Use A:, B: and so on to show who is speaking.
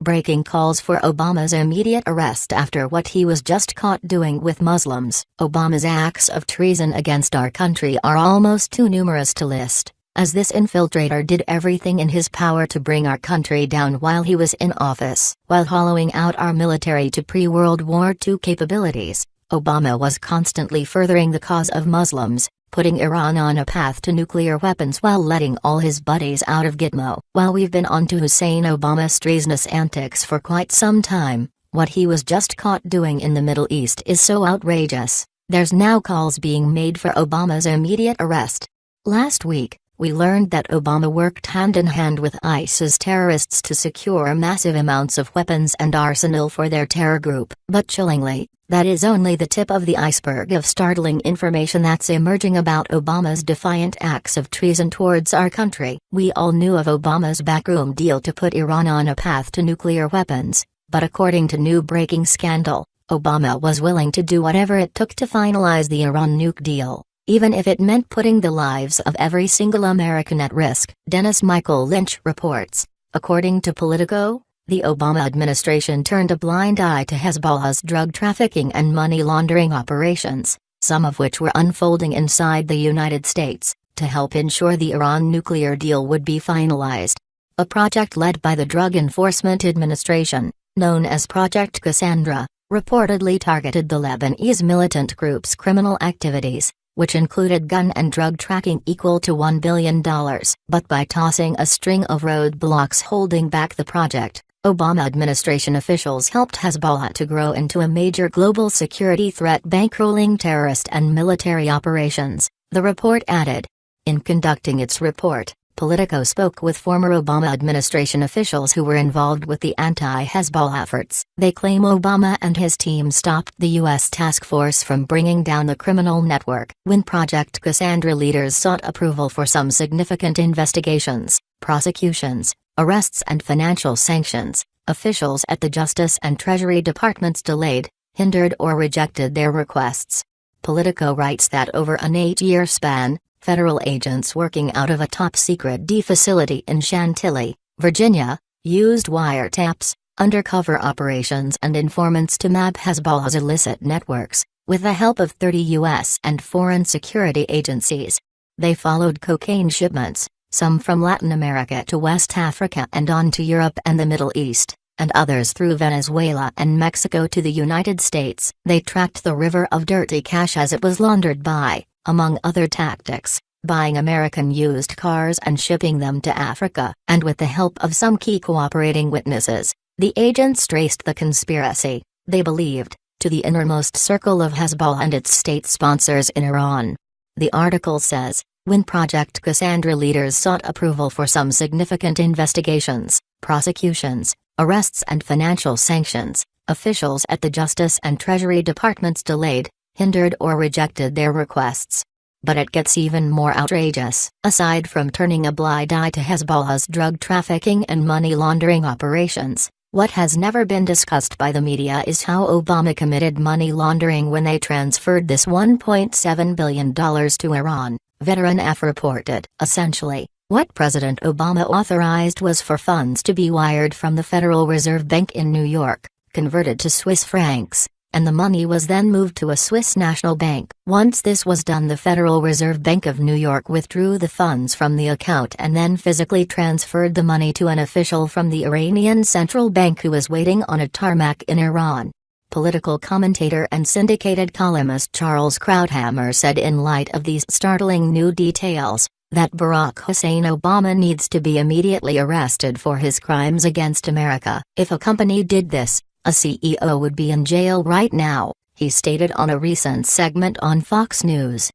A: Breaking calls for Obama's immediate arrest after what he was just caught doing with Muslims. Obama's acts of treason against our country are almost too numerous to list, as this infiltrator did everything in his power to bring our country down while he was in office. While hollowing out our military to pre-World War II capabilities, Obama was constantly furthering the cause of Muslims, putting Iran on a path to nuclear weapons while letting all his buddies out of Gitmo. While we've been on to Hussein Obama's treasonous antics for quite some time, what he was just caught doing in the Middle East is so outrageous. There's now calls being made for Obama's immediate arrest. Last week, we learned that Obama worked hand-in-hand with ISIS terrorists to secure massive amounts of weapons and arsenal for their terror group. But chillingly, that is only the tip of the iceberg of startling information that's emerging about Obama's defiant acts of treason towards our country. We all knew of Obama's backroom deal to put Iran on a path to nuclear weapons, but according to new breaking scandal, Obama was willing to do whatever it took to finalize the Iran nuke deal, even if it meant putting the lives of every single American at risk. Dennis Michael Lynch reports. According to Politico, the Obama administration turned a blind eye to Hezbollah's drug trafficking and money laundering operations, some of which were unfolding inside the United States, to help ensure the Iran nuclear deal would be finalized. A project led by the Drug Enforcement Administration, known as Project Cassandra, reportedly targeted the Lebanese militant group's criminal activities, which included gun and drug tracking equal to $1 billion. But by tossing a string of roadblocks holding back the project, Obama administration officials helped Hezbollah to grow into a major global security threat bankrolling terrorist and military operations, the report added. In conducting its report, Politico spoke with former Obama administration officials who were involved with the anti-Hezbollah efforts. They claim Obama and his team stopped the U.S. task force from bringing down the criminal network. When Project Cassandra leaders sought approval for some significant investigations, prosecutions, arrests and financial sanctions, officials at the Justice and Treasury Departments delayed, hindered or rejected their requests. Politico writes that over an 8-year span, federal agents working out of a top-secret D facility in Chantilly, Virginia, used wiretaps, undercover operations and informants to map Hezbollah's illicit networks, with the help of 30 U.S. and foreign security agencies. They followed cocaine shipments, some from Latin America to West Africa and on to Europe and the Middle East, and others through Venezuela and Mexico to the United States. They tracked the river of dirty cash as it was laundered by, among other tactics, buying American used cars and shipping them to Africa. And with the help of some key cooperating witnesses, the agents traced the conspiracy, they believed, to the innermost circle of Hezbollah and its state sponsors in Iran. The article says, when Project Cassandra leaders sought approval for some significant investigations, prosecutions, arrests and financial sanctions, officials at the Justice and Treasury Departments delayed, hindered or rejected their requests. But it gets even more outrageous. Aside from turning a blind eye to Hezbollah's drug trafficking and money laundering operations, what has never been discussed by the media is how Obama committed money laundering when they transferred this $1.7 billion to Iran. Veteran F reported. Essentially, what President Obama authorized was for funds to be wired from the Federal Reserve Bank in New York, converted to Swiss francs, and the money was then moved to a Swiss national bank. Once this was done, the Federal Reserve Bank of New York withdrew the funds from the account and then physically transferred the money to an official from the Iranian central bank who was waiting on a tarmac in Iran. Political commentator and syndicated columnist Charles Krauthammer said in light of these startling new details, that Barack Hussein Obama needs to be immediately arrested for his crimes against America. If a company did this, a CEO would be in jail right now, he stated on a recent segment on Fox News.